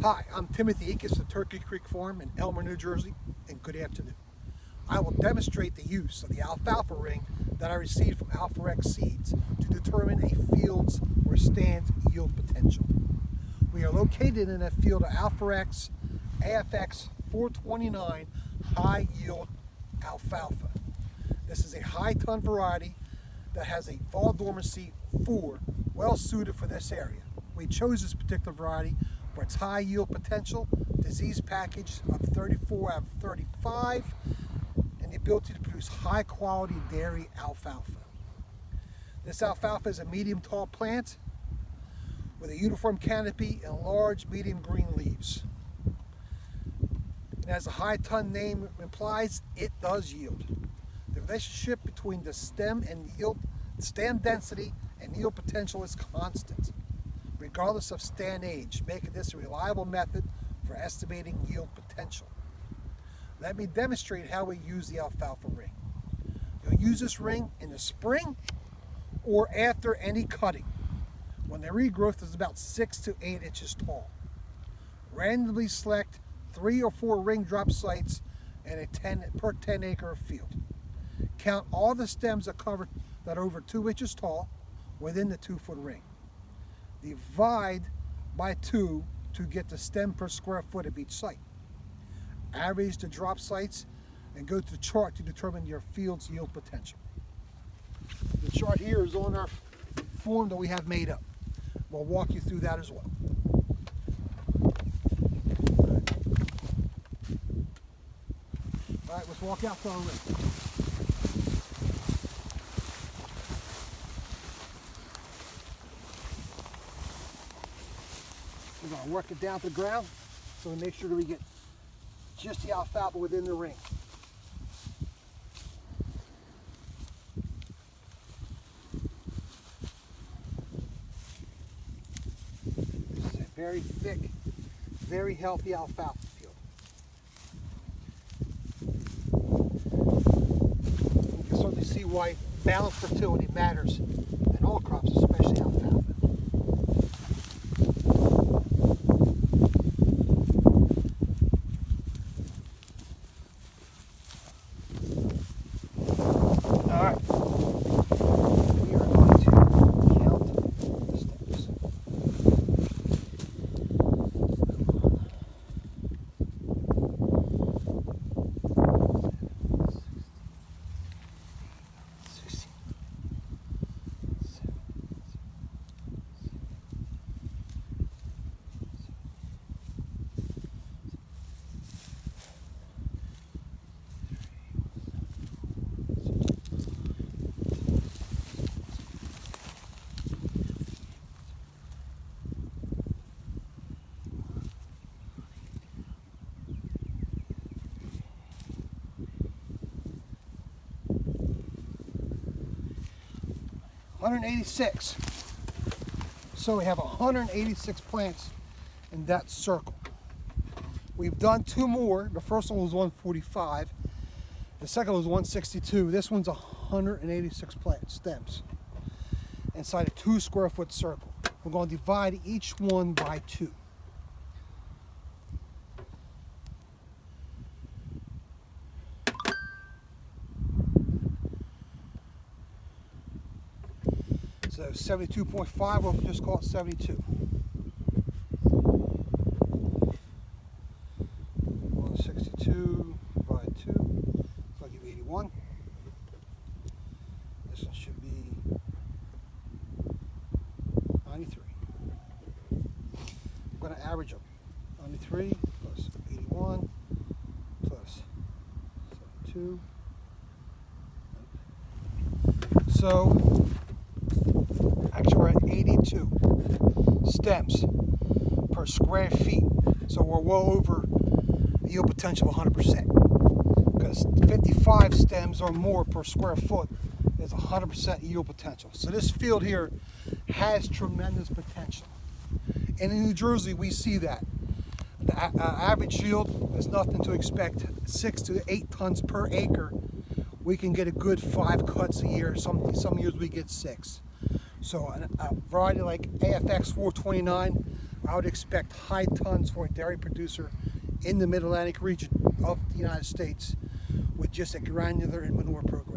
Hi, I'm Timothy Akis of Turkey Creek Farm in Elmer, New Jersey, and good afternoon. I will demonstrate the use of the alfalfa ring that I received from alforexseeds to determine a field's or stand's yield potential. We are located in a field of Alforex AFX 429 high yield alfalfa. This is a high ton variety that has a fall dormancy 4, well suited for this area. We chose this particular variety for its high yield potential, disease package of 34 out of 35, and the ability to produce high quality dairy alfalfa. This alfalfa is a medium tall plant with a uniform canopy and large medium green leaves. And as the high ton name implies, it does yield. The relationship between the stem and yield, stem density and yield potential is constant, regardless of stand age, making this a reliable method for estimating yield potential. Let me demonstrate how we use the alfalfa ring. You'll use this ring in the spring or after any cutting, when the regrowth is about 6 to 8 inches tall. Randomly select 3 or 4 ring drop sites in a 10 acre field. Count all the stems that are over 2 inches tall within the 2-foot ring. Divide by 2 to get the stem per square foot of each site. Average the drop sites and go to the chart to determine your field's yield potential. The chart here is on our form that we have made up. We'll walk you through that as well. All right, let's walk out to our ring. We're going to work it down to the ground so we make sure that we get just the alfalfa within the ring. This is a very thick, very healthy alfalfa field. You can certainly see why balanced fertility matters in all crops, especially alfalfa. (186). So we have 186 plants in that circle. We've done 2 more. The first one was 145. The second one was 162. This one's 186 plant stems inside a 2 square foot circle. We're going to divide each one by 2. So 72.5, we'll just call it 72. 162 by 2, so I'll give you 81. This one should be 93. I'm going to average them. 93 plus 81 plus 72. So actually, we're at 82 stems per square feet. So we're well over the yield potential of 100%. Because 55 stems or more per square foot is 100% yield potential. So this field here has tremendous potential. And in New Jersey, we see that. The average yield is nothing to expect, 6 to 8 tons per acre. We can get a good 5 cuts a year. Some years we get 6. So a variety like AFX 429 I would expect high tons for a dairy producer in the Mid-Atlantic region of the United States with just a granular and manure program.